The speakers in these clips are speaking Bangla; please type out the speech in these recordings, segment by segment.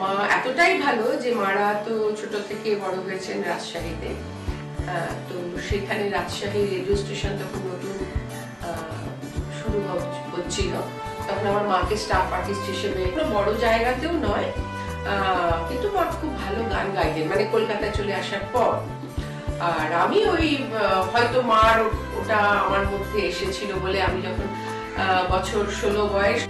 মা এতটাই ভালো যে মারা তো ছোট থেকে বড় হয়েছেন রাজশাহীতে। তো সেখানে রাজশাহী রেডিও স্টেশন তখন নতুন শুরু হচ্ছিল, তখন আমার মাকে স্টাফ আর্টিস্ট হিসেবে কোনো বড় জায়গাতেও নয়, কিন্তু মা খুব ভালো গান গাইতেন মানে কলকাতায় চলে আসার পর। আর আমি ওই হয়তো মার ওটা আমার মধ্যে এসেছিল বলে আমি যখন বছর 16 বয়স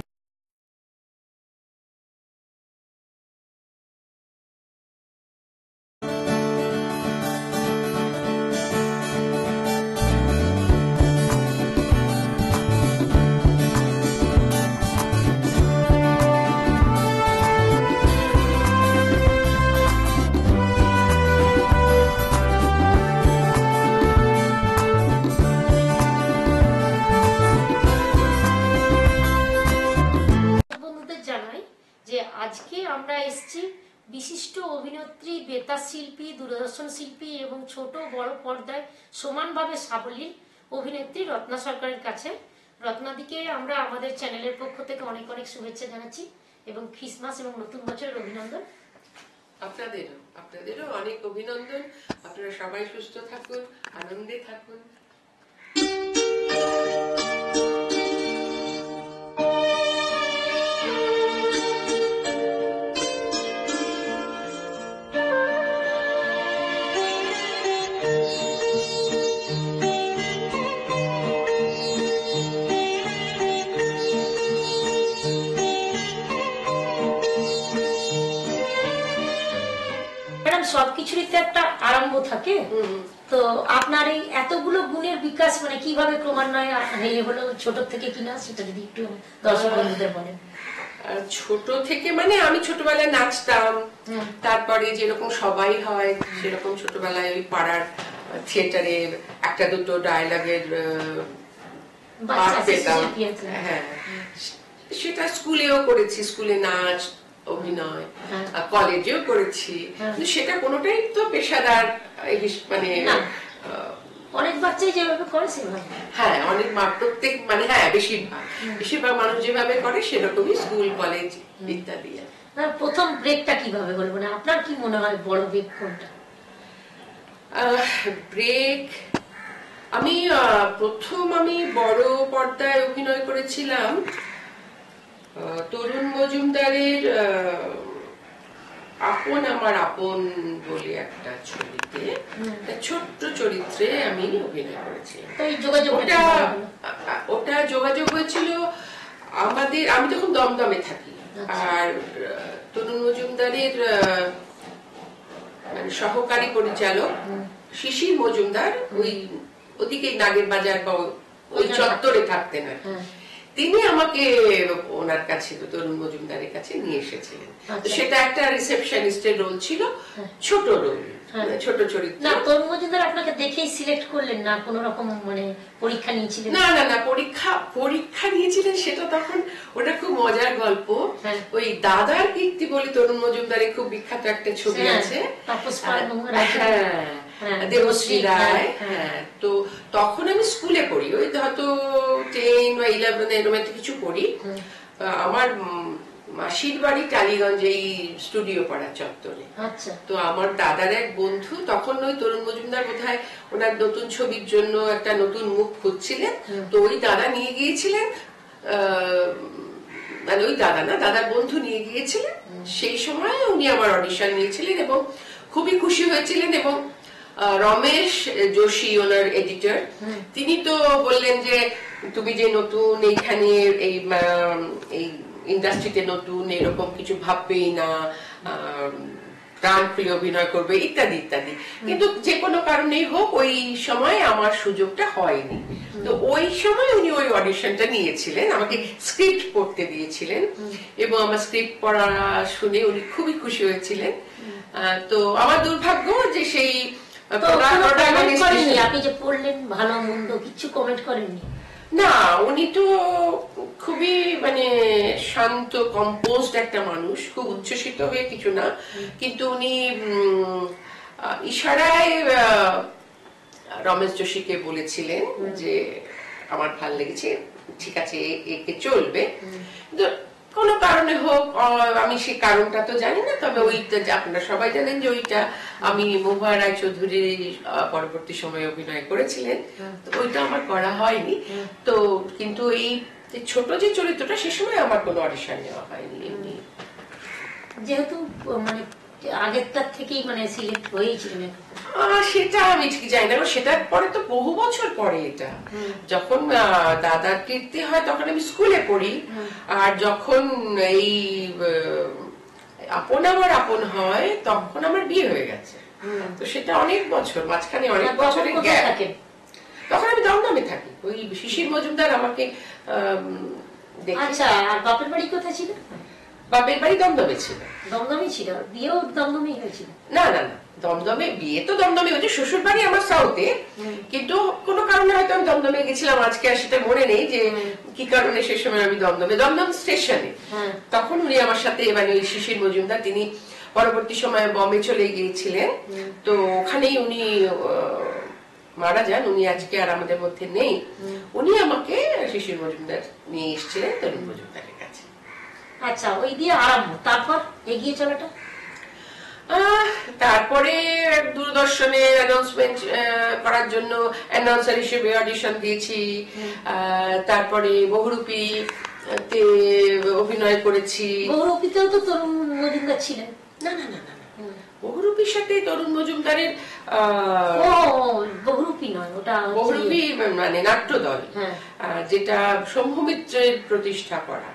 আজকে আমরা এসেছি বিশিষ্ট অভিনেত্রী, বেতার শিল্পী, দূরদর্শন শিল্পী এবং ছোট বড় পর্দায় সমানভাবে সাবলীল অভিনেত্রী রত্না সরকারের কাছে। রত্নাদিকে আমরা আমাদের চ্যানেলের পক্ষ থেকে অনেক অনেক শুভেচ্ছা জানাচ্ছি এবং খ্রিসমাস এবং নতুন বছরের অভিনন্দন। আপনাদেরও অনেক অভিনন্দন। আপনারা সবাই সুস্থ থাকুন, আনন্দে থাকুন। সবকিছুরই তো একটা আরম্ভ থাকে, তো আপনার এই এতগুলো গুণের বিকাশ মানে কিভাবে ক্রমান্বয়ে হলো ছোট থেকে কিনা, সেটা যদি একটু দর্শক বন্ধুদের বলেন। ছোট থেকে মানে আমি ছোটবেলায় নাচতাম, তারপরে যেরকম সবাই হয় সেরকম ছোটবেলায় ওই পাড়ার থিয়েটারে একটা দুটো ডায়লগের পার্ট পেতাম। হ্যাঁ, সেটা স্কুলেও করেছি, স্কুলে নাচ অভিনয়, কলেজেও করেছি, কিন্তু সেটা কোনোটাই তো পেশাদার মানে অনেক বাচ্চাই যেভাবে করে সেভাবে। হ্যাঁ, অনেক প্রত্যেক মানে হ্যাঁ বেশিরভাগ মানুষ যেভাবে করে সেরকমই স্কুল কলেজ ইত্যাদি। প্রথম ব্রেকটা কিভাবে হলো, মানে আপনার কি মনে হয় বড় ব্রেক কোনটা? ব্রেক আমি প্রথম বড় পর্দায় অভিনয় করেছিলাম তরুণ মজুমদারের আপন আমার আপন বলে একটা ছবিতে, ছোট্ট চরিত্রে আমি অভিনয় করেছিলাম। ওটা যোগাযোগ হয়েছিল আমাদের, আমি তখন দমদমে থাকি, আর তরুণ মজুমদারের মানে সহকারী পরিচালক শিশির মজুমদার ওদিকে নাগের বাজার বা ওই চত্বরে থাকতেন আর তিনি আমাকে ওনার কাছে তরুণ মজুমদারের কাছে নিয়ে এসেছিলেন। সেটা একটা রিসেপশনিস্টের রোল ছিল, ছোট রোল, ছোট চরিত্র। না, তরুণ মজুমদার আপনাকে দেখেই সিলেক্ট করলেন না, কোন রকম মানে পরীক্ষা নিয়েছিলেন? না না না, পরীক্ষা নিয়েছিলেন সেটা তখন, ওটা খুব মজার গল্প। ওই দাদার কীর্তি বলে তরুণ মজুমদারের খুব বিখ্যাত একটা ছবি আছে, দেবশ্রী রায়। হ্যাঁ, তো তখন আমি স্কুলে পড়ি, ওই হয়তো 10 বা 11 এরকম একটা কিছু পড়ি। আমার মাসির বাড়ি টালিগঞ্জে, এই স্টুডিও পাড়া চত্বরে। তো আমার দাদার এক বন্ধু তখন ওই তরুণ মজুমদার বোধহয় ওনার নতুন ছবির জন্য একটা নতুন মুখ খুঁজছিলেন, তো ওই দাদা নিয়ে গিয়েছিলেন, মানে ওই দাদা না, দাদার বন্ধু নিয়ে গিয়েছিলেন। সেই সময় উনি আমার অডিশন নিয়েছিলেন এবং খুবই খুশি হয়েছিলেন। এবং রমেশ যোশী ওনার এডিটর, তিনি তো বললেন যে তুমি যে নতুন এইখানে এই ইন্ডাস্ট্রিতে নতুন, এরকম কিছু ভাববেই না, প্রাণ খুলে অভিনয় করবে ইত্যাদি ইত্যাদি। কিন্তু যে কোনো কারণেই হোক ওই সময় আমার সুযোগটা হয়নি। তো ওই সময় উনি ওই অডিশনটা নিয়েছিলেন, আমাকে স্ক্রিপ্ট পড়তে দিয়েছিলেন এবং আমার স্ক্রিপ্ট পড়া শুনে উনি খুবই খুশি হয়েছিলেন। তো আমার দুর্ভাগ্য যে সেই আপনি যে পড়লেন ভালো মন্দ কিছু কমেন্ট করেননি? না, উনি তো খুবই মানে শান্ত কম্পোজড একটা মানুষ, খুব উচ্ছ্বসিত হয়ে কিছু না, কিন্তু উনি ইশারায় রমেশ যোশীকে বলেছিলেন যে আমার ভাল লেগেছে, ঠিক আছে একে চলবে। কোনো কারণে হোক, আমি সেই কারণটা তো জানি না, তবে ওইটা আপনারা সবাই জানেন যে ওইটা আমি মহুয়া রায়চৌধুরী পরবর্তী সময়ে অভিনয় করেছিলেন, তো ওইটা আমার করা হয়নি। তো কিন্তু এই ছোট যে চরিত্রটা সে সময় আমার কোনো অডিশন নেওয়া হয়নি। এমনি যেহেতু মানে আগেরটার থেকেই মানে সিলেক্ট হয়েছিলেন, সেটা আমি ঠিক জানি না, সেটার পরে তো বহু বছর পরে, এটা যখন দাদার কীর্তি হয় তখন আমি স্কুলে পড়ি, আর যখন এই আপন আমার আপন হয় তখন আমার বিয়ে হয়ে গেছে। তো সেটা অনেক বছর, মাঝখানে অনেক বছরের গ্যাপ। তখন আমি দমদমে থাকি, ওই শিশির মজুমদার আমাকে দেখে। আচ্ছা, আর বাপের বাড়ি কোথায় ছিল? বাপের বাড়ি দমদমে ছিল। দমদমে ছিল, বিয়েও দমদমেই হয়েছিল? না না না, দমদমে বিয়ে তো দমদমে হয়েছে, শ্বশুর বাড়ি আমার সাউথে, কিন্তু কোনো কারণে হয়তো আমি দমদমে গেছিলাম, আজকে আর সেটা মনে নেই যে কি কারণে সে সময় আমি দমদম স্টেশনে। তখন উনি আমার সাথে, মানে ওই শিশির মজুমদার, তিনি পরবর্তী সময়ে বম্বে চলে গিয়েছিলেন, তো ওখানেই উনি মারা যান। উনি আজকে আর আমাদের মধ্যে নেই। উনি আমাকে শিশির মজুমদার নিয়ে এসেছিলেন তরুণ মজুমদারের কাছে। আচ্ছা, ওই দিয়ে আরম্ভ, তারপর এগিয়ে চলাটা? তারপরে দূরদর্শনে অ্যানাউন্সমেন্ট করার জন্য অ্যানাউন্সার হিসেবে অডিশন দিয়েছি। তারপরে বহুরূপী তে অভিনয় করেছি। বহুরূপীতেও তো তরুণ মজুমদার ছিলেন? না না না না, বহুরূপীর সাথে তরুণ মজুমদারের বহুরূপী নয়, ওটা বহুরূপী মানে নাট্যদল, যেটা শম্ভু মিত্রের প্রতিষ্ঠা করা,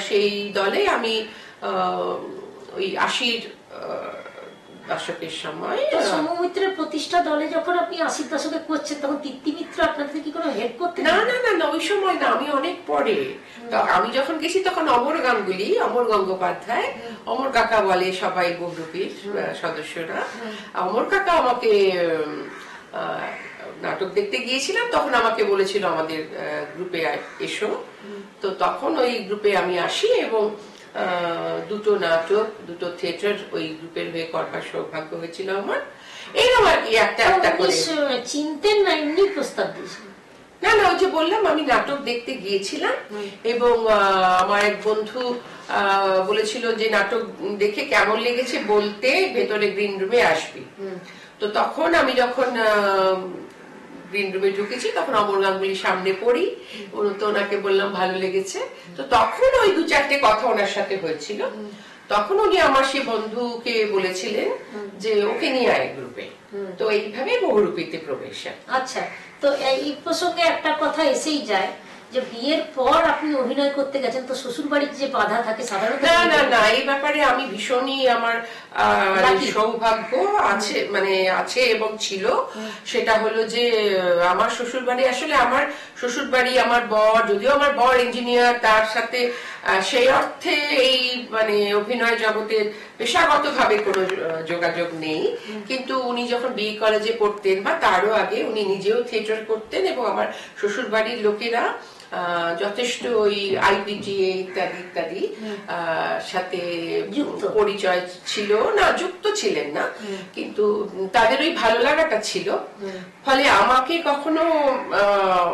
সেই দলে আমি ওই 80-র দশকের সময়। শম্ভু মিত্রের প্রতিষ্ঠা দলে যখন আপনি 80-র দশকে করছেন, তখন তিত্তি মিত্র আপনাদের কি কোনো হেল্প করতেন? না না না না, ওই সময় না, আমি অনেক পরে। আমি যখন গেছি তখন অমর গাঙ্গুলি, অমর গঙ্গোপাধ্যায়, অমর কাকা বলে সবাই বহুরূপীর সদস্যরা, অমর কাকা আমাকে নাটক দেখতে গিয়েছিলাম, তখন আমাকে বলেছিল আমাদের গ্রুপে এসো। তো তখন ওই গ্রুপে আমি আসি এবং দুটো নাটক, দুটো থিয়েটার ওই গ্রুপের হয়ে করবার সৌভাগ্য হয়েছিল আমার। এরকম আর কি, একটা একটা করে। চিনতেন না এমনি প্রস্তাব দিয়েছিলেন? না না, ওই যে বললাম আমি নাটক দেখতে গিয়েছিলাম এবং আমার এক বন্ধু বলেছিল যে নাটক দেখে কেমন লেগেছে বলতে ভেতরে গ্রিন রুমে আসবি। তো তখন আমি যখন গ্রিন রুমে ঢুকেছি তখন অমর গাঙ্গুলির সামনে পড়ি, তো ওনাকে বললাম ভালো লেগেছে। তো তখন ওই 2-4টে কথা ওনার সাথে হয়েছিল, তখন উনি আমার সেই বন্ধুকে বলেছিলেন যে ওকে নিয়ে আয় গ্রুপে। তো এইভাবে বহুরূপীতে প্রবেশ। আচ্ছা, তো এই প্রসঙ্গে একটা কথা এসেই যায় যে বিয়ের পর আপনি অভিনয় করতে গেছেন, তো শ্বশুর বাড়ির যে বাধা থাকে সাধারণত। না না না, এই ব্যাপারে আমি ভীষণই আমার সৌভাগ্য আছে, মানে আছে এবং ছিল। সেটা হলো যে আমার শ্বশুর বাড়ি, আসলে আমার শ্বশুর বাড়ি, আমার বর, যদিও আমার বর ইঞ্জিনিয়ার, তার সাথে সেই অর্থে এই মানে অভিনয় জগতের পেশাগত ভাবে কোনো যোগাযোগ নেই, কিন্তু উনি যখন বিই কলেজে পড়তেন বা তারও আগে উনি নিজেও থিয়েটার করতেন এবং আমার শ্বশুর বাড়ির লোকেরা যথেষ্ট ওই আইপিটিএ ইত্যাদি ইত্যাদি সাথে পরিচয় ছিল না, যুক্ত ছিলেন না, কিন্তু তাদের ওই ভালো লাগাটা ছিল। ফলে আমাকে কখনো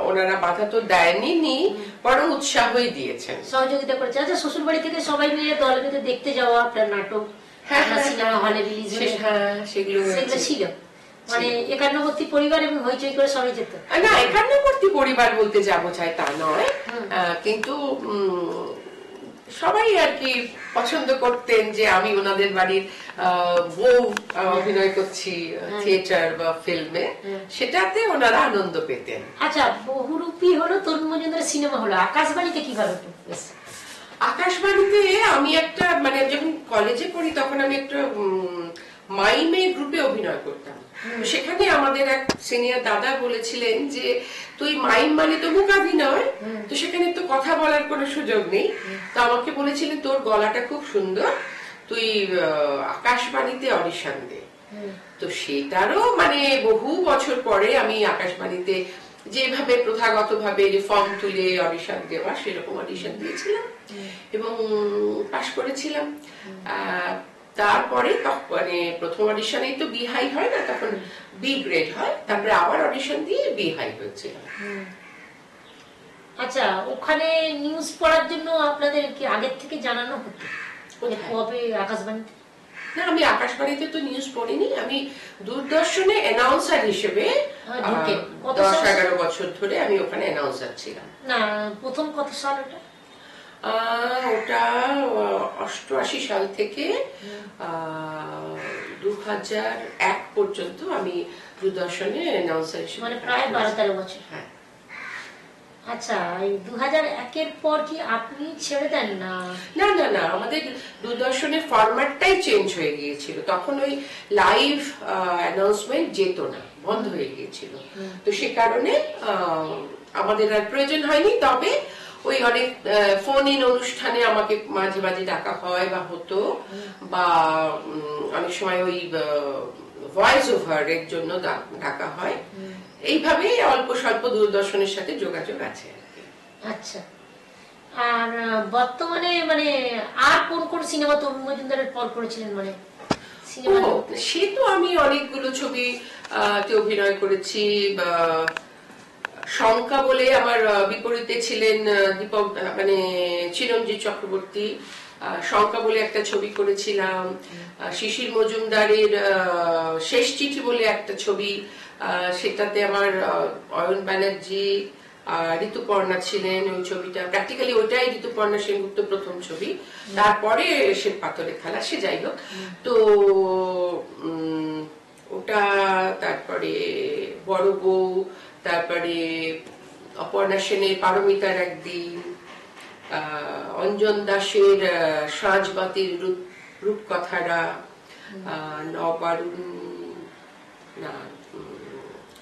ওনারা বাধা তো দেয়নি, বরং উৎসাহই দিয়েছেন, সহযোগিতা করেছেন। আচ্ছা, শ্বশুর বাড়ি থেকে সবাই মিলে দল বেঁধে দেখতে যাওয়া আপনার নাটক, সিনেমা হলে রিলিজ, সেগুলো ছিল মানে একান্নবর্তী পরিবার এবং হইচই করে সবাই যেত? না, একান্নবর্তী পরিবার বলতে যাবো চাই তা নয়, কিন্তু সবাই আর কি পছন্দ করতেন যে আমি ওনাদের বাড়ির বউ অভিনয় করছি থিয়েটার বা ফিল্মে, সেটাতে ওনারা আনন্দ পেতেন। আচ্ছা, বহুরূপী হলো, তরুণ মজুমদারের সিনেমা হলো, আকাশবাণীতে কিভাবে? আকাশবাণীতে আমি একটা, মানে যখন কলেজে পড়ি তখন আমি একটা মাইমে গ্রুপে অভিনয় করতাম। সেখানে আমাদের এক সিনিয়র দাদা বলেছিলেন যে তুই মাইম মানে তো মূকাভিনয়, তো সেখানে তো কথা বলার কোনো সুযোগ নেই, তো আমাকে বলেছিলেন তোর গলাটা খুব সুন্দর, তুই আকাশবাণীতে অডিশন দে। তো সেটারও মানে বহু বছর পরে আমি আকাশবাণীতে যেভাবে প্রথাগত ভাবে ফর্ম তুলে অডিশন দেওয়া, সেরকম অডিশন দিয়েছিলাম এবং পাশ করেছিলাম। তারপরে মানে প্রথম অডিশনেই তো বি হাই হয় না, তখন বি গ্রেড হয়, তারপরে আবার অডিশন দিয়ে বি হাই হয়েছিল। আচ্ছা, ওখানে নিউজ পড়ার জন্য আপনাদের কি আগের থেকে জানানো হতো যে কবে আকাশবাণীতে? না, আমি আকাশবাণীতে তো নিউজ পড়িনি, আমি দূরদর্শনে অ্যানাউন্সার হিসেবে 10-11 বছর ধরে আমি ওখানে অ্যানাউন্সার ছিলাম। না, প্রথম কত সাল ওটা? ওটা 88 সাল থেকে 2001 পর্যন্ত আমি দূরদর্শনে অ্যানাউন্সার হিসেবে, মানে প্রায় 12-13 বছর। হ্যাঁ। আচ্ছা, এই 2001-এর পর কি আপনি ছেড়ে দেন? না না না না, আমাদের দূরদর্শনের ফরম্যাটটাই চেঞ্জ হয়ে গিয়েছিল, তখন ওই লাইভ অ্যানাউন্সমেন্ট যেত না, বন্ধ হয়ে গিয়েছিল। তো সে কারণে আমাদের আর প্রয়োজন হয়নি। তবে ওই অনেক ফোন ইন অনুষ্ঠানে আমাকে মাঝে মাঝে ডাকা হয় বা হতো, বা অনেক সময় ওই ভয়েস ওভার এর জন্য ডাকা হয়। এইভাবে অল্প স্বল্প দূরদর্শনের সাথে যোগাযোগ আছে। আচ্ছা, আর বর্তমানে মানে আর কোন কোন সিনেমা তরুণ মজুমদারের পর করেছিলেন? মানে সে তো আমি অনেকগুলো ছবি তে অভিনয় করেছি। শঙ্কা বলে আমার বিপরীতে ছিলেন দীপক, মানে চিরঞ্জিত চক্রবর্তী। শঙ্কা বলে একটা ছবি করেছিলাম। শিশির মজুমদারের শেষ চিঠি বলে একটা ছবি, সেটাতে আমার অয়ন ব্যানার্জি, ঋতুপর্ণা ছিলেন। ওই ছবিটা প্র্যাকটিক্যালি ওইটাই ঋতুপর্ণা সেনগুপ্ত প্রথম ছবি, তারপরে শ্বেত পাথরের খেলা। সে যাই হোক, তো ওটা, তারপরে বড় বউ, তারপরে অপর্ণা সেনের পারমিতার একদিন, অঞ্জন দাসের সাঁঝবাতির রূপকথারা, নবারুণ, না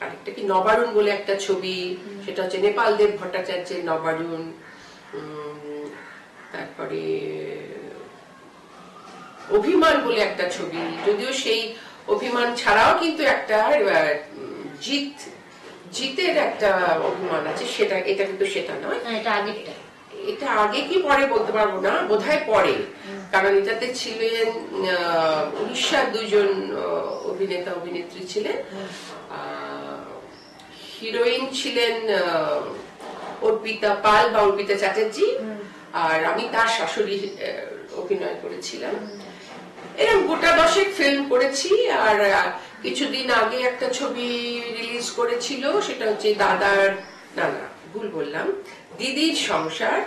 আরেকটা কি নবারুণ বলে একটা ছবি, সেটা হচ্ছে নেপাল দেব ভট্টাচার্যের নবারুণ। তারপরে অভিমান বলে একটা ছবি, যদিও সেই অভিমান ছাড়াও কিন্তু একটা জিতের একটা অভিমান আছে, সেটা, এটা কিন্তু সেটা নয়। এটা আগে কি পরে বলতে পারবো না, বোধহয় পরে, কারণ এটাতে ছিলেন উড়িষ্যার দুজন অভিনেতা অভিনেত্রী ছিলেন। হিরোইন ছিলেন অর্পিতা পাল বা অর্পিতা চ্যাটার্জি, আর আমি তার শাশুড়ি অভিনয় করেছিলাম। এরকম গোটা 10 ফিল্ম করেছি। আর কিছুদিন আগে একটা ছবি রিলিজ করেছিল, সেটা হচ্ছে দাদার, না না ভুল বললাম, দিদির সংসার।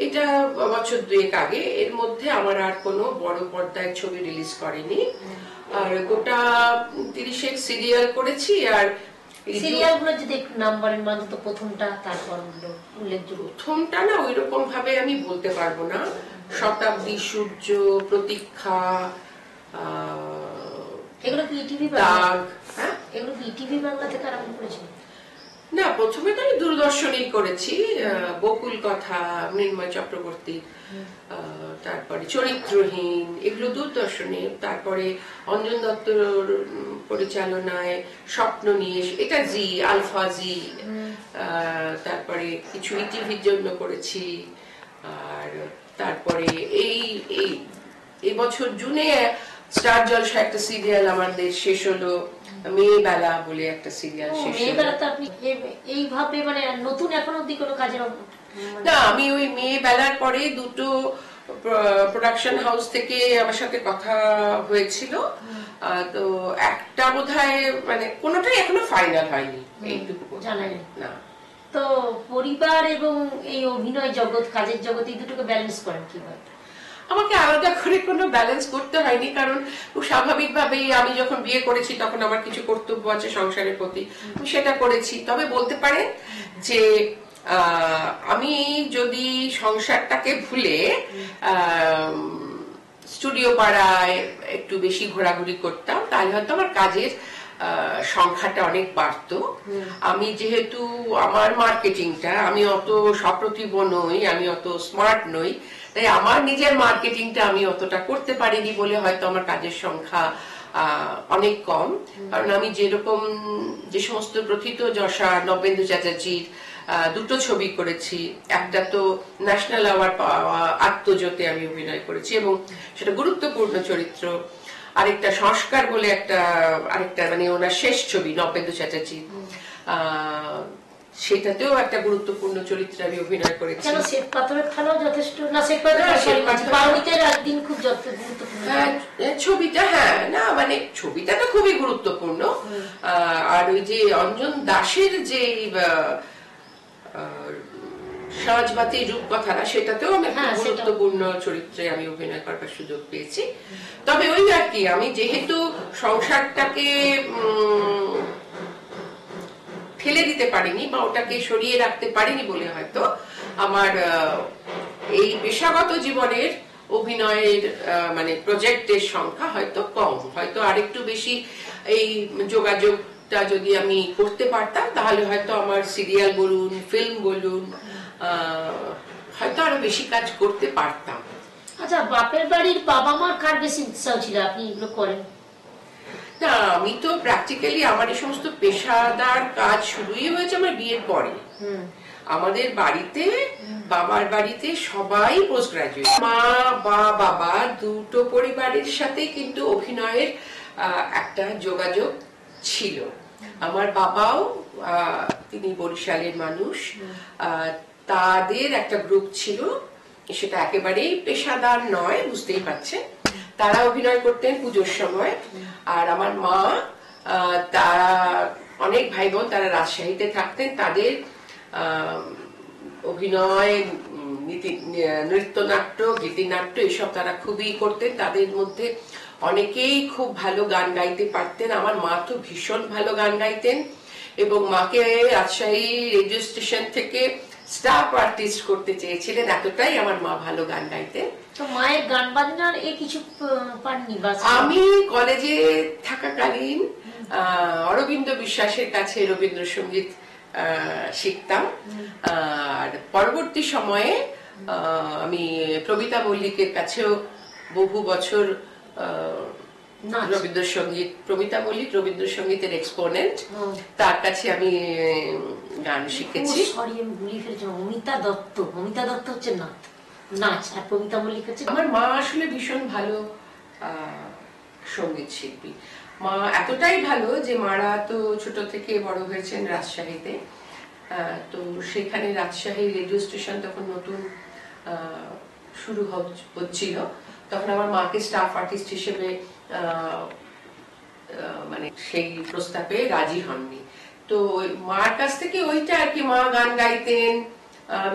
এটা বছর 2 আগে। এর মধ্যে আমার আর কোনো বড় পর্দায় ছবি রিলিজ করেনি। আর গোটা 30 সিরিয়াল করেছি। আর সিরিয়ালগুলো যদি একটু নাম বলেন, মানে তো প্রথমটা, তারপর উল্লেখযোগ্য। প্রথমটা না ওই রকম ভাবে আমি বলতে পারবো না। শতাব্দী, সূর্য, প্রতীক্ষা, এগুলো কি ইটিভি বাংলা? হ্যাঁ, এগুলো কি ইটিভি বাংলা থেকে আরম্ভ করেছিল? না, প্রথমে তো আমি দূরদর্শনেই করেছি। বকুল কথা, মৃন্ময় চক্রবর্তী, তারপরে চরিত্রহীন, এগুলো দূরদর্শনে। তারপরে অঞ্জন দত্তর পরিচালনায় স্বপ্ন নিয়ে, এটা জি, আলফা জি। তারপরে কিছু ইটিভির জন্য করেছি। আর তারপরে এই বছর জুনে স্টার জলসা একটা সিরিয়াল আমাদের শেষ হলো, মেয়েবেলা বলে একটা সিরিয়াল শেষ হলো। মেয়েবেলা তো আপনি এইভাবে মানে নতুন এখন অবধি কোনো কাজের? না, আমি ওই মেয়েবেলার পরে দুটো প্রোডাকশন হাউস থেকে আমার সাথে কথা হয়েছিল। তো একটা বোধহয়, মানে কোনোটাই এখনো ফাইনাল হয়নি, এইটুকু জানা নেই। না। তো পরিবার এবং এই অভিনয় জগৎ, কাজের জগৎ, এই দুটোকে ব্যালেন্স করেন কিভাবে? আমাকে আলাদা করে কোনো ব্যালেন্স করতে হয়নি, কারণ খুব স্বাভাবিকভাবেই আমি যখন বিয়ে করেছি তখন আমার কিছু কর্তব্য আছে সংসারের প্রতি, আমি সেটা করেছি। তবে বলতে পারেন যে আমি যদি সংসারটাকে ভুলে স্টুডিও পাড়ায় একটু বেশি ঘোরাঘুরি করতাম, তাহলে হয়তো আমার কাজের সংখ্যাটা অনেক বাড়তো। আমি যেহেতু আমার মার্কেটিংটা, আমি অত সপ্রতিভ নই, আমি অত স্মার্ট নই, তাই আমার নিজের মার্কেটিংটা আমি অতটা করতে পারিনি বলে হয়তো আমার কাজের সংখ্যা অনেক কম। কারণ আমি যেরকম যে সমস্ত প্রথিত যশা নবেন্দু চ্যাটার্জির দুটো ছবি করেছি, একটা তো ন্যাশনাল অ্যাওয়ার্ড পাওয়া আত্মজোতে আমি অভিনয় করেছি এবং সেটা গুরুত্বপূর্ণ চরিত্র। আরেকটা সংস্কার বলে আরেকটা মানে ওনার শেষ ছবি নবেন্দু চ্যাটার্জি, সেটাতেও একটা গুরুত্বপূর্ণ চরিত্রে আমি অভিনয় করেছি। কেন শ্বেত পাথরের থালাও যথেষ্ট না? শ্বেত পাথরের পারমিতের একদিন খুব গুরুত্বপূর্ণ ছবিটা, হ্যাঁ, না মানে ছবিটা তো খুবই গুরুত্বপূর্ণ। আর ওই যে অঞ্জন দাসের যে সমাজবাদী রূপকথাটা, সেটাতেও আমি গুরুত্বপূর্ণ চরিত্রে আমি অভিনয় করার সুযোগ পেয়েছি। তবে ওই আর কি, আমি যেহেতু সংসারটাকে ফেলে দিতে পারিনি বা ওটাকে সরিয়ে রাখতে পারিনি বলে হয়তো আমার এই পেশাগত জীবনের অভিনয়ের মানে প্রজেক্টের সংখ্যা হয়তো কম, হয়তো আরেকটু বেশি এই যোগাযোগটা যদি আমি করতে পারতাম তাহলে হয়তো আমার সিরিয়াল বলুন, ফিল্ম বলুন, হয়তো আরো বেশি কাজ করতে পারতাম। আচ্ছা, বাপের বাড়ির বাবা মার কার বেশি উৎসাহ ছিল আপনি এগুলো করেন? না, আমি তো প্র্যাকটিক্যালি আমার এই সমস্ত পেশাদার কাজ শুরুই হয়েছে আমার বিয়ের পরে। আমাদের বাড়িতে, বাবার বাড়িতে সবাই পোস্ট গ্রাজুয়েট। মা বা বাবা দুটো পরিবারের সাথে কিন্তু অভিনয়ের একটা যোগাযোগ ছিল। আমার বাবাও, তিনি বরিশালের মানুষ, তাদের একটা গ্রুপ ছিল, সেটা একেবারেই পেশাদার নয়, বুঝতেই পারছেন। তারা অভিনয় করতেন পুজোর সময়। আর আমার মা, তারা অনেক ভাই বোন, তারা রাজশাহীতে থাকতেন। তাদের অভিনয়, নৃত্যনাট্য, গীতিনাট্য এসব তারা খুবই করতেন। তাদের মধ্যে অনেকেই খুব ভালো গান গাইতে পারতেন। আমার মা তো ভীষণ ভালো গান গাইতেন এবং মাকে রাজশাহী রেডিও স্টেশন থেকে স্টাফ আর্টিস্ট করতে চেয়েছিলেন, এতটাই আমার মা ভালো গান গাইতেন। তো মায়ের গান বাজনার কিছু পাননি? আমি কলেজে থাকাকালীন অরবিন্দ বিশ্বাসের কাছে রবীন্দ্রসঙ্গীত শিখতাম। আর পরবর্তী সময়ে আমি প্রমিতা মল্লিকের কাছেও বহু বছর রবীন্দ্রসঙ্গীত, প্রমিতা মল্লিক রবীন্দ্রসঙ্গীতের এক্সপোনেন্ট, তার কাছে আমি গান শিখেছি। সরি, আমি ভুলে ফেলেছি, অমিতা দত্ত। অমিতা দত্ত হচ্ছে নাচ, আর প্রমিতা মল্লিক হচ্ছে। আমার মা আসলে ভীষণ ভালো সঙ্গীত শিল্পী। মা এতটাই ভালো যে মারা তো ছোট থেকে বড় হয়েছেন রাজশাহীতে। তো সেখানে রাজশাহী রেডিও স্টেশন তখন নতুন শুরু হচ্ছিল, তখন আমার মাকে স্টাফ আর্টিস্ট হিসেবে মানে সেই প্রস্তাবে রাজি হননি। তো মার কাছ থেকে ওইটা আর কি, মা গান গাইতেন,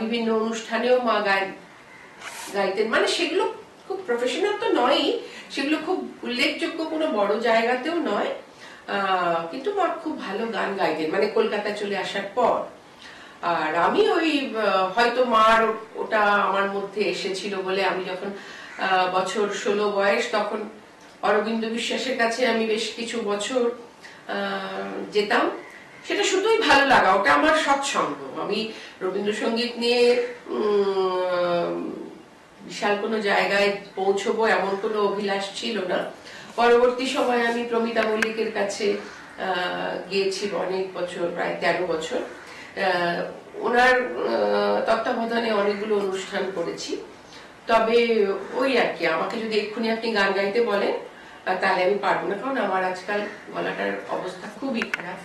বিভিন্ন অনুষ্ঠানেও মা গাইতেন, মানে সেগুলো খুব প্রফেশনাল তো নয়, সেগুলো খুব উল্লেখযোগ্য কোনো বড় জায়গাতেও নয়, কিন্তু মা খুব ভালো গান গাইতেন মানে কলকাতা চলে আসার পর। আর আমি ওই হয়তো মার ওটা আমার মধ্যে এসেছিল বলে আমি যখন বছর 16 বয়স, তখন অরবিন্দ বিশ্বাসের কাছে আমি বেশ কিছু বছর যেতাম। সেটা শুধুই ভালো লাগা, ওটা আমার সৎসঙ্গ। আমি রবীন্দ্রসঙ্গীত নিয়ে বিশাল কোনো জায়গায় পৌঁছবো এমন কোনো অভিলাষ ছিল না। পরবর্তী সময় আমি প্রমিতা মল্লিকের কাছে গিয়েছি অনেক বছর, প্রায় 13 বছর। ওনার তত্ত্বাবধানে অনেকগুলো অনুষ্ঠান করেছি। তবে ওই আর কি, আমাকে যদি এক্ষুনি আপনি গান গাইতে বলেন তাহলে আমি পারবো না, কারণ আমার আজকাল গলাটার অবস্থা খুবই খারাপ।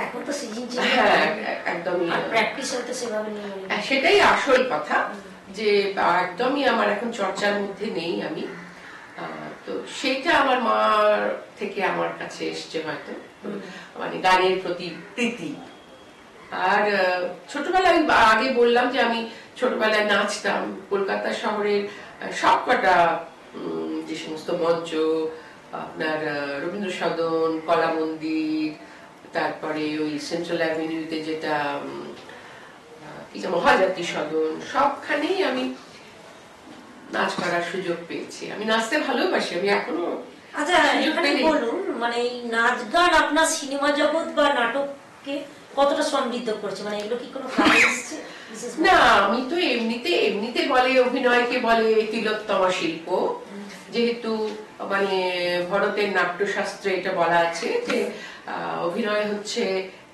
এখন তো সিজন, হ্যাঁ, একদমই প্র্যাকটিস হতে সেভাবে নেই। সেটাই আসল কথা, যে একদমই আমার এখন চর্চার মধ্যে নেই আমি। তো সেটা আমার মা থেকে আমার কাছে এসছে হয়তো, মানে গানের প্রতি প্রীতি। আর ছোটবেলায় আগে বললাম যে আমি ছোটবেলায় নাচতাম। কলকাতা শহরের সবকটা যে সমস্ত মঞ্চ, আপনার রবীন্দ্র সদন, কলা মন্দির, তারপরে ওই সেন্ট্রাল অ্যাভিনিউতে যেটা কি যেন মহাজাতি সদন, সবখানেই আমি নাচ করার সুযোগ পেয়েছি। আমি নাচতে ভালোবাসি, আমি এখনো। আচ্ছা, এখানে বলুন, মানে এই নাচ গান আপনার সিনেমা জগৎ বা নাটককে কতটা সমৃদ্ধ করছে, মানে এগুলো কি কোনো কাজে এসেছে? না, আমি তো এমনিতে বলে, অভিনয়কে বলে তিলোত্তমা শিল্প, যেহেতু মানে ভারতের নাট্যশাস্ত্রে এটা বলা আছে যে অভিনয় হচ্ছে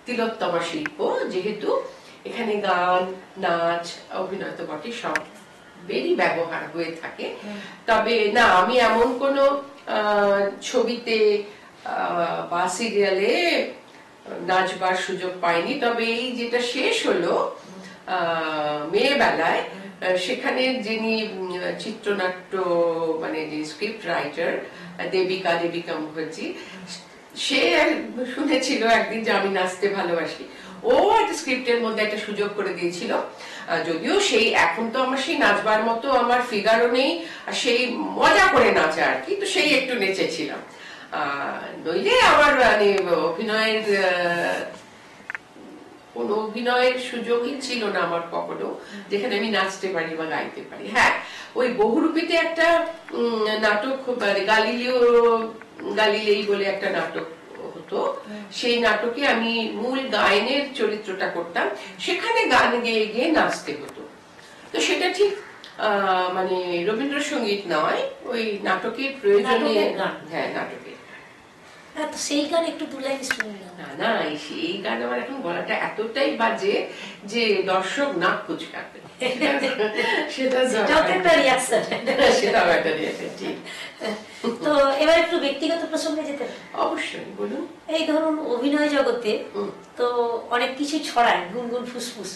তিলোত্তমা শিল্প, যেহেতু এখানে গান, নাচ, অভিনয় তো বটে, সব বেরই ব্যবহার হয়ে থাকে। তবে না, আমি এমন কোনো ছবিতে বা সিরিয়ালে নাচবার সুযোগ পাইনি, তবে এই যেটা শেষ হলো মেয়েবেলায়, সেখানে যিনি চিত্রনাট্য মানে যে স্ক্রিপ্ট রাইটার দেবিকা মুখার্জি, সে শুনেছিল একদিন যে আমি নাচতে ভালোবাসি, ও একটা স্ক্রিপ্টের মধ্যে একটা সুযোগ করে দিয়েছিল। যদিও সেই এখন তো আমার সেই নাচবার মতো আমার ফিগারও নেই, আর সেই মজা করে নাচা আর কি, তো সেই একটু নেচেছিলাম। নইলে আমার মানে অভিনয়ের কোন অভিনয়ের সুযোগই ছিল না আমার কখনো যেখানে আমি নাচতে পারি বা গাইতে পারি। হ্যাঁ, ওই বহুরূপীতে একটা নাটক, গালিলেই বলে একটা নাটক হতো, সেই নাটকে আমি মূল গায়নের চরিত্রটা করতাম, সেখানে গান গেয়ে গিয়ে নাচতে হতো। তো সেটা ঠিক মানে রবীন্দ্রসঙ্গীত নয়, ওই নাটকের প্রয়োজনে। হ্যাঁ, নাটকের। তো সেই গান একটু দু লাইন শুনলাম। না, এই গান আমার এখন গলাটা এতটাই বাজে যে দর্শক নাক কুচকাবে। সেটাও একটা রিয়াকশন, ঠিক। তো এবার একটু ব্যক্তিগত প্রসঙ্গে যেতে হবে। অবশ্যই, বলুন। এই ধরুন অভিনয় জগতে তো অনেক কিছু ছড়ায়, গুনগুন ফুসফুস,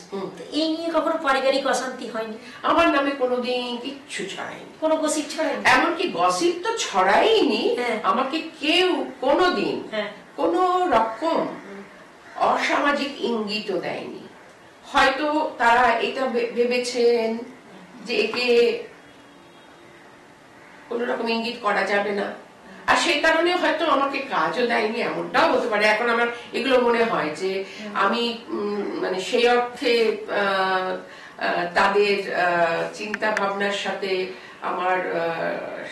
এই নিয়ে কখনো পারিবারিক অশান্তি হয়নি? আমার নামে কোনোদিন কিচ্ছু ছড়ায়নি, কোনো গসিপ ছড়ায়নি। এমনকি গসিপ তো ছড়ায়নি, আমাকে কেউ কোনোদিন কোনো রকম অসামাজিক ইঙ্গিতও দেয়নি। হয়তো তারা এটা ভেবেছেন যে একে কোন রকম ইঙ্গিত করা যাবে না, আর সেই কারণে হয়তো আমাকে কাজও দেয়নি, এমনটাও হতে পারে। এখন আমার এগুলো মনে হয় যে আমি মানে সেই অর্থে তাদের চিন্তা ভাবনার সাথে আমার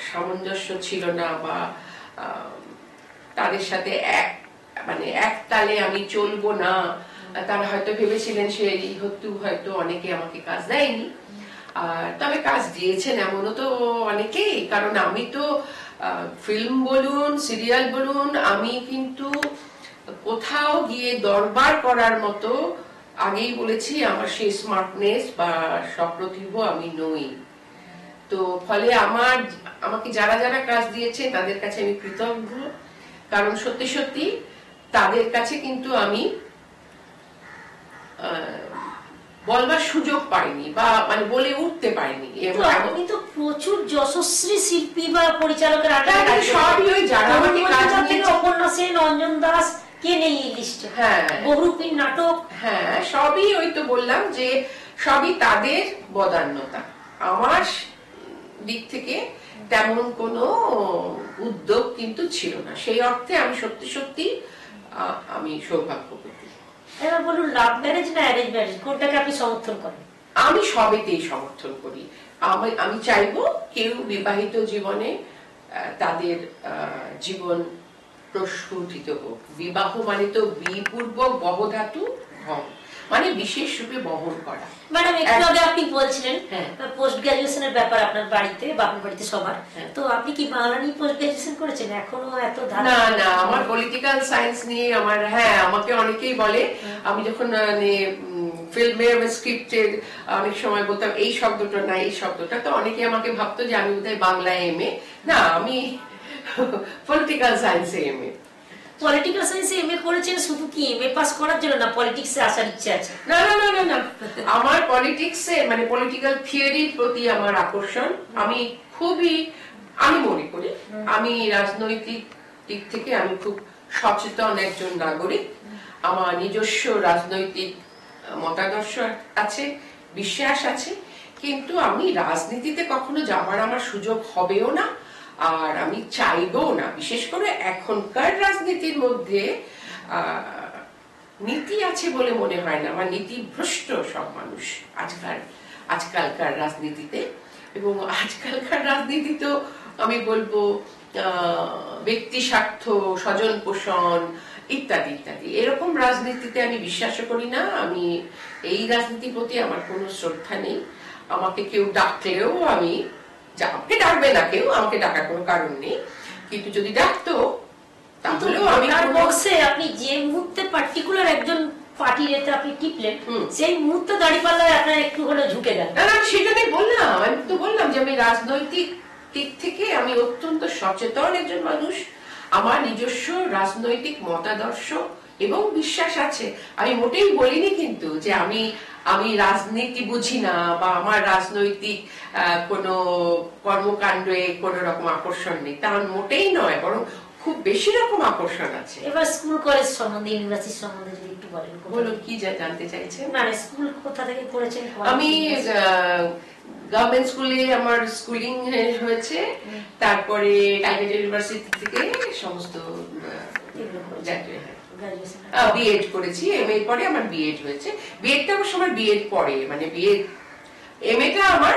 সামঞ্জস্য ছিল না, বা তাদের সাথে এক তালে আমি চলবো না, তারা হয়তো ভেবেছিলেন সেই হেতু হয়তো অনেকে আমাকে কাজ দেয়নি। তবে কাজ দিয়েছেন এমনও তো অনেকেই, কারণ আমি তো ফিল্ম বলুন, সিরিয়াল বলুন, আমি কিন্তু কোথাও গিয়ে দরবার করার মতো, আগেই বলেছি আমার সেই স্মার্টনেস বা সপ্রতিভ আমি নই। তো ফলে আমাকে যারা যারা কাজ দিয়েছে তাদের কাছে আমি কৃতজ্ঞ, কারণ সত্যি সত্যি তাদের কাছে কিন্তু আমি বলবার সুযোগ পাইনি বা মানে বলে উঠতে পারিনি। আপনি তো প্রচুর যশস্বী শিল্পী বা পরিচালকের সবই ওই যারা আমাকে কাজ দিয়েছে, অপর্ণা সেন, অঞ্জন দাস, কে নেই এই লিস্টে? হ্যাঁ, বহুরূপী নাটক, হ্যাঁ, সবই ওই তো বললাম যে সবই তাদের বদান্যতা, আমার দিক থেকে তেমন কোনো উদ্যোগ কিন্তু ছিল না। সেই অর্থে আমি সত্যি সত্যি আমি সৌভাগ্যবতী। এবার বলুন, লাভ ম্যারেজ না অ্যারেঞ্জ ম্যারেজ, কোনটাকে আপনি সমর্থন করেন? আমি সবেতেই সমর্থন করি। আমি চাইবো কেউ বিবাহিত জীবনে তাদের জীবন প্রস্ফুটিত হোক। বিবাহ মানে তো বিপূর্বক বহধাতু ভং, মানে বিশেষ রূপে বহন করা। ম্যাডাম, একটু আগে আপনি বলছিলেন পোস্ট গ্রাজুয়েশনের ব্যাপার আপনার বাড়িতে, বাপের বাড়িতে সবার, তো আপনি কি বাংলা নিয়ে পোস্ট গ্রাজুয়েশন করেছেন? এখনো এত না, না, আমার পলিটিক্যাল সায়েন্স নিয়ে আমার, হ্যাঁ, আমাকে অনেকেই বলে, আমি যখন ফিল্মে স্ক্রিপ্টের অনেক সময় বলতাম এই শব্দটা না এই শব্দটা, তো অনেকে আমাকে ভাবতো যে আমি বোধহয় বাংলায় এমএ, না, আমি পলিটিক্যাল সায়েন্সে এমএ। পলিটিক্যাল সায়েন্সে এমএ করেছেন শুধু কি এমএ পাস করার জন্য, না পলিটিক্সে আসার ইচ্ছা আছে? না, না, না, না, না, আমার পলিটিক্সে মানে পলিটিক্যাল থিওরির প্রতি আমার আকর্ষণ। আমি মনে করি আমি রাজনৈতিক দিক থেকে আমি খুব সচেতন একজন নাগরিক। আমার নিজস্ব রাজনৈতিক মতাদর্শ আছে, বিশ্বাস আছে, কিন্তু আমি রাজনীতিতে কখনো যাবার আমার সুযোগ হবেও না, আর আমি চাইবও না। বিশেষ করে এখনকার রাজনীতির মধ্যে নীতি আছে বলে মনে হয় না। আমার নীতিভ্রষ্ট সব মানুষ আজকালকার রাজনীতিতে, এবং আজকালকার রাজনীতি তো আমি বলবো ব্যক্তি স্বার্থ, স্বজন পোষণ ইত্যাদি ইত্যাদি, এরকম রাজনীতিতে আমি বিশ্বাস করি না। আমি এই রাজনীতির প্রতি আমার কোনো শ্রদ্ধা নেই। আমাকে কেউ ডাকলেও আমি, আমাকে ডাকবে না কেউ, আমাকে ডাকার কোনো কারণ নেই, কিন্তু যদি ডাকতো তাহলেও আমি। আপনি যে মুহূর্তে পার্টিকুলার একজন পার্টির এতে আপনি টিপলেন, সেই মুহূর্তে দাঁড়িপাল্লায় আপনার একটু হলেও ঝুঁকে গেল। না, সেটাই বললাম, আমি তো বললাম যে আমি রাজনৈতিক দিক থেকে আমি অত্যন্ত সচেতন একজন মানুষ। আমার নিজস্ব রাজনৈতিক মতাদর্শ এবং বিশ্বাস আছে। আমি মোটেই বলিনি কিন্তু যে আমি আমি রাজনীতি বুঝি না বা আমার রাজনৈতিক কোনো কর্মকাণ্ডে কোনো রকম আকর্ষণ নেই, তা মোটেই নয়, বরং খুব বেশি রকম আকর্ষণ আছে। এবার স্কুল কলেজ সম্বন্ধে, ইউনিভার্সিটি সম্বন্ধে যদি একটু বলেন। বলুন, কি জানতে চাইছেন? মানে স্কুল কোথা থেকে করেছেন? আমি গভর্নমেন্ট স্কুলে আমার স্কুলিং হয়েছে, তারপরে টাইগার ইউনিভার্সিটি থেকে সমস্ত বিএড করেছি। এমএ পরে আমার বিএড হয়েছে। বিএডটা অবশ্য আমার বিএড পরে, মানে বিএড এমএটা আমার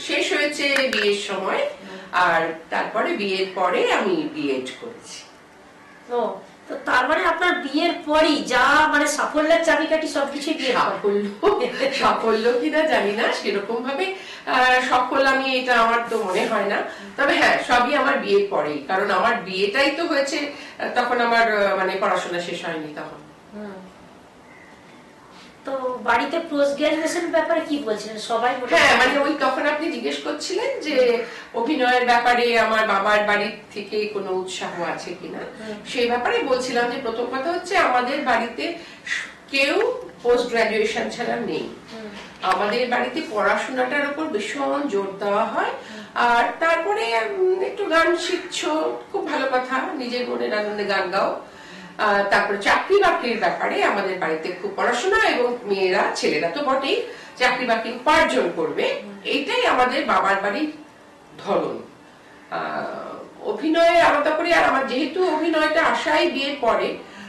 শেষ হয়েছে বিএর সময়, আর তারপরে বিএড পরে আমি বিএড করেছি। ও, তো তার মানে আপনার বিয়ের পরই যা মানে সাফল্যের চাবিকাঠি সবকিছু বিয়ে। সাফল্য কিনা জানি না, সেরকম ভাবে সফল আমি এটা আমার তো মনে হয় না, তবে হ্যাঁ সবই আমার বিয়ের পরেই, কারণ আমার বিয়েটাই তো হয়েছে তখন আমার মানে পড়াশোনা শেষ হয়নি তখন। তো বাড়িতে পোস্ট গ্রাজুয়েশন ব্যাপারে কি বলছিলেন সবাই? হ্যাঁ, মানে ওই তখন আপনি জিজ্ঞেস করছিলেন যে অভিনয়ের ব্যাপারে আমার বাবার বাড়ির থেকে কোনো উৎসাহ আছে কিনা, সেই ব্যাপারে বলছিলাম যে প্রথম কথা হচ্ছে আমাদের বাড়িতে কেউ পোস্ট গ্রাজুয়েশন ছাড়া নেই। আমাদের বাড়িতে পড়াশোনাটার উপর ভীষণ জোর দেওয়া হয়, আর তারপরে একটু গান শিখছো, খুব ভালো কথা, নিজের মনের আনন্দে গান গাও। তারপরে চাকরি বাকরির ব্যাপারে আমাদের বাড়িতে খুব পড়াশোনা, এবং মেয়েরা ছেলেরা তো বটেই চাকরি বাকরি উপার্জন করবে, এইটাই আমাদের বাবার বাড়ির ধরন। অভিনয়ে আলাদা করে, আর আমার যেহেতু অভিনয়টা আশাই বিয়ের পরে,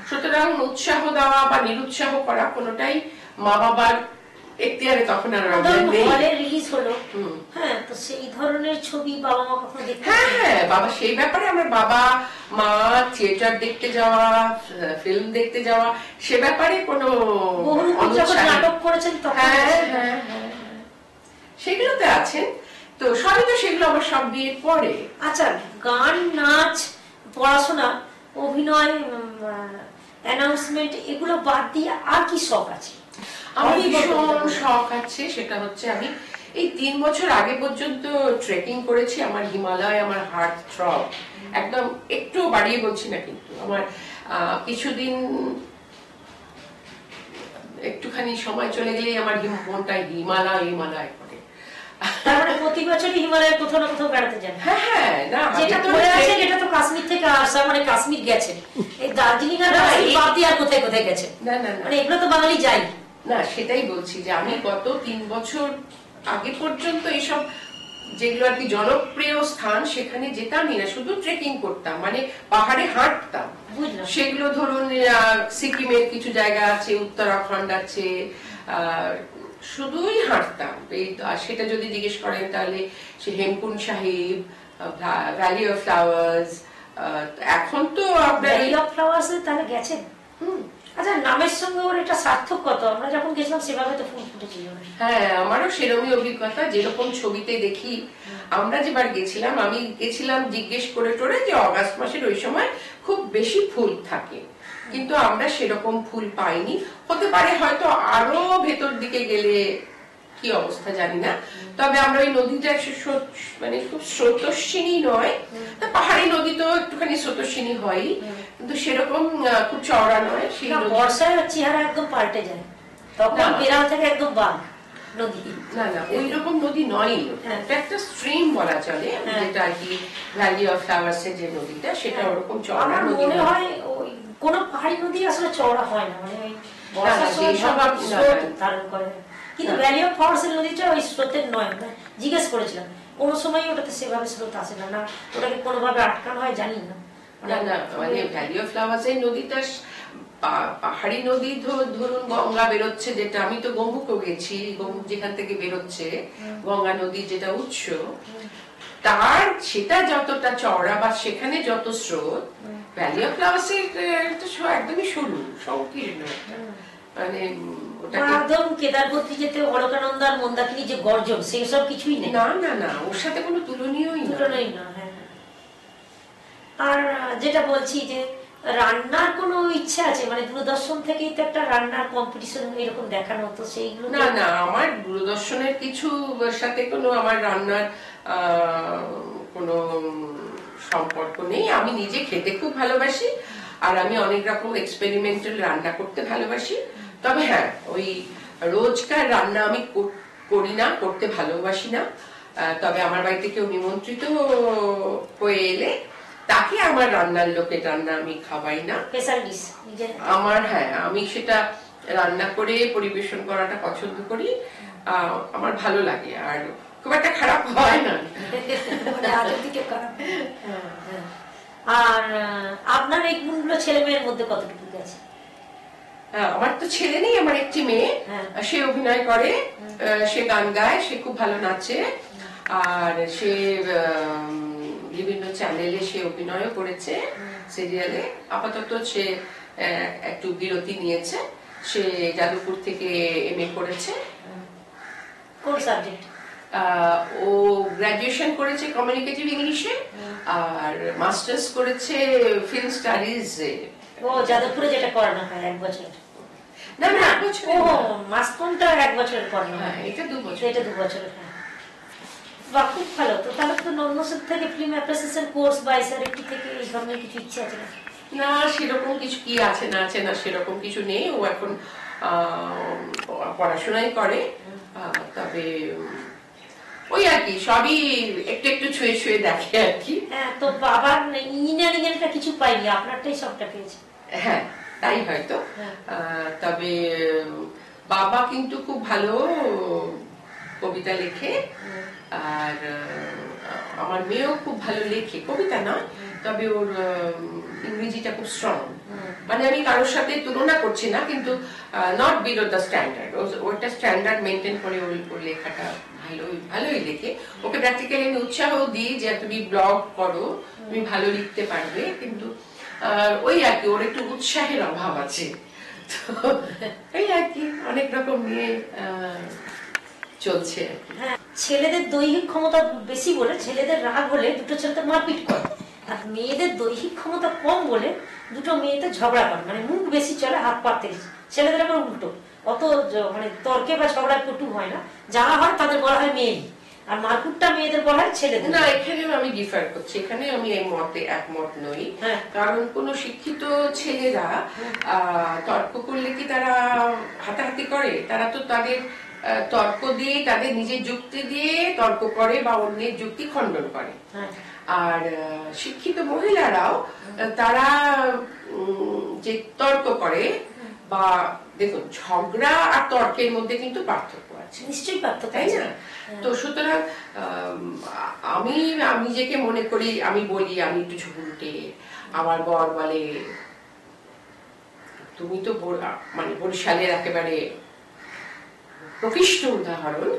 সুতরাং উৎসাহ দেওয়া বা নিরুৎসাহ করা কোনোটাই মা বাবার এখতিয়ারে তখন আর রিলিজ হলো। হ্যাঁ, তো সেই ধরনের ছবি বাবা মা কখনো দেখতে? হ্যাঁ, বাবা সেই ব্যাপারে আমার বাবা মা থিয়েটার দেখতে যাওয়া, ফিল্ম দেখতে যাওয়া, সে ব্যাপারে কোনো নাটক করেছেন সেগুলোতে আছেন, তো সবই তো সেগুলো আমার সব বিয়ের পরে। আচ্ছা, গান, নাচ, পড়াশোনা, অভিনয়, অ্যানাউন্সমেন্ট, এগুলো বাদ দিয়ে আর কি শখ আছে? আমার ভীষণ শখ আছে, সেটা হচ্ছে আমি এই 3 বছর আগে পর্যন্ত ট্রেকিং করেছি। আমার হিমালয় আমার হার্ট থ্রব, একদম একটু বাড়িয়ে বলছি না, কিন্তু আমার কিছুদিন একটুখানি সময় চলে গেলেই আমার মনটা হিমালয় হিমালয় করে। তারপরে প্রতি বছরই হিমালয়ে কোথাও না কোথাও বেড়াতে যান? হ্যাঁ, না যেটা পড়ে আছে এটা তো কাশ্মীর থেকে আসা, মানে কাশ্মীর গেছে, এই দার্জিলিং আর বাদ দিয়ে আর কোথায় কোথায় গেছে? না না, মানে এগুলো তো বাঙালি যাই না, সেটাই বলছি যে আমি গত 3 বছর আগে পর্যন্ত এইসব যেগুলো আর কি জনপ্রিয় স্থান, সেখানে যেতামই না, শুধু ট্রেকিং করতাম, মানে পাহাড়ে হাঁটতাম। সেগুলো ধরুন সিকিমের কিছু জায়গা আছে, উত্তরাখণ্ড আছে, শুধুই হাঁটতাম। সেটা যদি জিজ্ঞেস করেন তাহলে সে Hemkund Sahib, valley of flowers, এখন তো ভ্যালি অফ ফ্লাওয়ার্স তাহলে গেছেন? আচ্ছা, নামের সঙ্গে ওর এটা সার্থকতা, আমরা যখন গেছিলাম সেভাবে তো ফুল ফুটেছিল। হ্যাঁ, আমারও সেরকমই অভিজ্ঞতা, যেরকম ছবিতে দেখি। আমরা যেবার গেছিলাম, আমি গেছিলাম জিজ্ঞেস করে টোরে যে অগাস্ট মাসের ওই সময় খুব বেশি ফুল থাকে, কিন্তু আমরা সেরকম ফুল পাইনি। হতে পারে হয়তো আরো ভেতর দিকে গেলে কি অবস্থা জানি না, তবে আমরা ওই নদীটা মানে খুব স্রোতস্বিনী নয়, পাহাড়ি নদী তো একটুখানি স্রোতস্বিনী হয়, কিন্তু সেরকম খুব চওড়া নয়। সেই বর্ষায় চেহারা একদম পাল্টে যায়, তখন বেড়াল থেকে একদম বাঘ নদী। না না, ওই রকম নদী নয়, এটা একটা স্ট্রিম বলা চলে, যেটা আর কি ভ্যালি অফ ফ্লাওয়ার্স এর যে নদীটা, সেটা ওরকম চওড়া নদী মনে হয়। কোন পাহাড়ি নদী আসলে চওড়া হয় না, মানে বর্ষার সময় স্রোত ধারণ করে, কিন্তু ভ্যালি অফ ফ্লাওয়ার্স এর নদীটা ওই স্রোতের নয়। জিজ্ঞেস করেছিলাম, কোনো সময় ওটাতে সেভাবে স্রোত আসে না, না ওটাকে কোনোভাবে আটকানো হয় জানি না। না না, মানে ভ্যালি অফ ফ্লাওয়ার্স এর নদীটা পাহাড়ি নদী, ধরুন গঙ্গা বেরোচ্ছে, যেটা আমি তো গম্বুকও গেছি, গম্বুক যেখান থেকে বেরোচ্ছে গঙ্গা নদী, যেটা উৎস, তার সেটা যতটা চওড়া বা সেখানে যত স্রোত, ভ্যালি অফ ফ্লাওয়ার্স এর একদমই সরু সংকীর্ণ, মানে একদম কেদারবতী যেতে অলকানন্দা আর মন্দাকিনী যে গর্জন, সেসব কিছুই নেই। না না না, ওর সাথে কোনো তুলনীয়ই না। হ্যাঁ, আর যেটা বলছি যে রান্নার কোনো ইচ্ছা আছে, মানে দূরদর্শন থেকেই তো একটা রান্নার কম্পিটিশন এরকম দেখানো হতো, সেইগুলো? না না, আমার দূরদর্শনের কিছু সাথে কোনো আমার রান্নার কোনো সম্পর্ক নেই। আমি নিজে খেতে খুব ভালোবাসি, আর আমি অনেক রকম এক্সপেরিমেন্টাল রান্না করতে ভালোবাসি। তবে হ্যাঁ, ওই রোজকার রান্না আমি করি না, করতে ভালোবাসি না। তবে আমার বাড়িতে কেউ নিমন্ত্রিত হয়ে এলে তাকে আমার রান্নার লোকের রান্না আমি খাওয়াই না। আমার হ্যাঁ, আমি সেটা রান্না করে পরিবেশন করাটা পছন্দ করি, আমার ভালো লাগে, আর খুব একটা খারাপ হয় না। আর আপনার এই গুণগুলো ছেলে মেয়ের মধ্যে কতটুকু আছে? আমার তো ছেলে নেই, আমার একটি মেয়ে, সে অভিনয় করে, সে গান গায়, সে খুব ভালো নাচে, আর সে বিভিন্ন চ্যানেলে সে অভিনয়ও করেছে, সিরিয়ালে। আপাতত সে একটু বিরতি নিয়েছে। সে যাদবপুর থেকে MA করেছে। কোন সাবজেক্ট? ও গ্রাজুয়েশন করেছে কমিউনিকেটিভ ইংলিশে, আর মাস্টার্স করেছে ফিল্ম স্টাডিজে। ও যাদবপুরে যেটা করানো হয় 1 বছর? না না, 1 বছর। ও মাস্টারটা 1 বছরের করানো হয়। এটা 2 বছর। এটা 2 বছর। বাহ, খুব ভালো। তো তাহলে তো নন্দসর থেকে ফিল্ম অ্যাপ্রিসিয়েশন কোর্স বা SRFT থেকে এই ধরনের কিছু ইচ্ছে আছে না? না, সেরকম কিছু কি আছে না আছে না সেরকম কিছু নেই। ও এখন পড়াশোনাই করে, তবে ওই আর কি সবই একটু একটু ছুঁয়ে ছুঁয়ে দেখে আর কি। হ্যাঁ, তো বাবার ইঞ্জিনিয়ারিং এরটা কিছু পাইনি, আপনারটাই সবটা পেয়েছে। হ্যাঁ, তাই হয়তো। তবে বাবা কিন্তু খুব ভালো কবিতা লেখে, আর আমার মেয়েও খুব ভালো লেখে, কবিতা না, তবে ওর ইংরেজিটা খুব স্ট্রং। মানে আমি কারোর সাথে তুলনা করছি না, কিন্তু নট বিলো দ্য স্ট্যান্ডার্ড। ওটা স্ট্যান্ডার্ড মেনটেন করে ওর লেখাটা ভালোই লেখে। ওকে প্র্যাকটিক্যালি আমি উৎসাহ দিই যে তুমি ব্লগ করো, তুমি ভালো লিখতে পারবে, কিন্তু ওই আর কি ওর একটু উৎসাহের অভাব আছে। তো এই আর কি অনেক রকম নিয়ে চলছে। হ্যাঁ, ছেলেদের দৈহিক ক্ষমতা বেশি বলে ছেলেদের রাগ হলে দুটো ছেলেতে মারপিট করে, আর মেয়েদের দৈহিক ক্ষমতা কম বলে দুটো মেয়েতে ঝগড়া করে। মানে মুখ বেশি চলে, হাত পা তেজ। ছেলেদের আবার উল্টো, অত মানে তর্কে বা ঝগড়ায় পটু হয় না, যারা হয় তাদের বলা হয় মেয়ে, আর মারকুটটা মেয়েদের বলা হয় ছেলেদের। না, এখানেও আমি ডিফার করছি, এখানে আমি এই মতে একমত নই। কারণ কোন শিক্ষিত ছেলেরা তর্ক করলে কি তারা হাতাহাতি করে? তারা তো তাদের তর্ক দিয়ে, তাদের নিজের যুক্তি দিয়ে তর্ক করে বা অন্যের যুক্তি খণ্ডন করে। আর শিক্ষিত মহিলারাও তারা যে তর্ক করে, বা দেখুন ঝগড়া আর তর্কের মধ্যে কিন্তু পার্থক্য আছে, নিশ্চয়ই পার্থক্য, তাই না? তো সুতরাং আমি নিজেকে মনে করি, আমি বলি আমি একটু ঝুঁকুটে, আমার বর বলে তুমি তো মানে বরিশালের একেবারে প্রকৃষ্ট উদাহরণ,